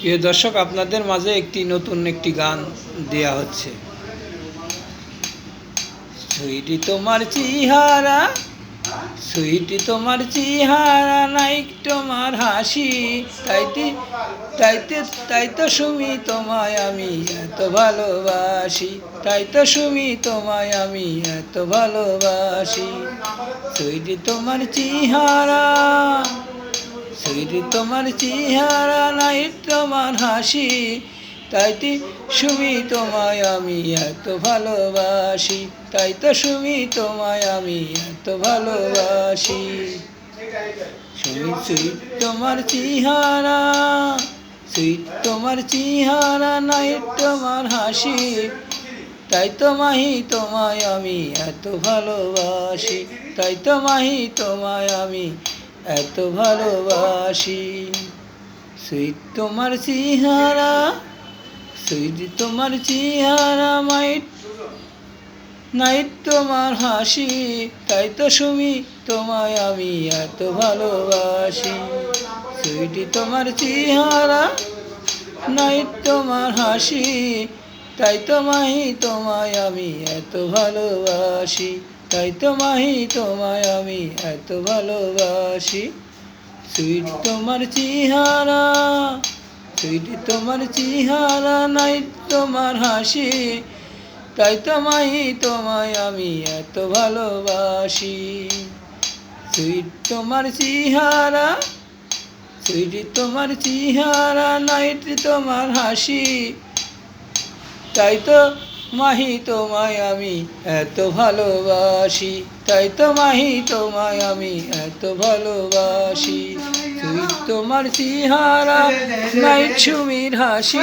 প্রিয় দর্শক, আপনাদের মাঝে নতুন একটি গান দেয়া হচ্ছে। সুইটি তোমার চেহারা, সুইটি তোমার চেহারা, নাই তোমার হাসি, তাই তো সুমি তোমায় আমি এত ভালোবাসি, তাই তো সুমি তোমায় আমি এত ভালোবাসি। সুইটি তোমার চেহারা, সুইটি তোমার চেহারা, নাই তোমার হাসি, তাই তো সুমি তোমায় আমি এত ভালোবাসি, তাই তো সুমি তোমায় আমি এত ভালোবাসি। সুমি সুইট তোমার চেহারা, সুইট তোমার চেহারা, নাই তোমার হাসি, তাই তো মাহি তোমায় আমি এত ভালোবাসি, তাই তো মাহি তোমায় আমি এত ভালোবাসি। সুইট তোমার চেহারা, সুইট তোমার চেহারা, নাই তোমার হাসি, তাই তো সুমি তোমায় আমি এত ভালোবাসি। সুইটি তোমার চেহারা, নাই তোমার হাসি, তাই তো মাহি তোমায় আমি এত ভালোবাসি, তাই তো মাহি তোমায় আমি এত ভালোবাসি। সুইট তোমার চেহারা, সুইট তোমার চেহারা, নাই তোমার হাসি, তাই তো মাহি তোমায় আমি এত ভালোবাসি। সুইট তোমার চেহারা, সুইট তোমার চেহারা, নাই তোমার হাসি, তাই তো মাহি তোমায় আমি এত ভালোবাসি, তাই তো মাহি তোমায় আমি এত ভালোবাসি। সুইট তোমার চেহারা, নাই সুমির হাসি।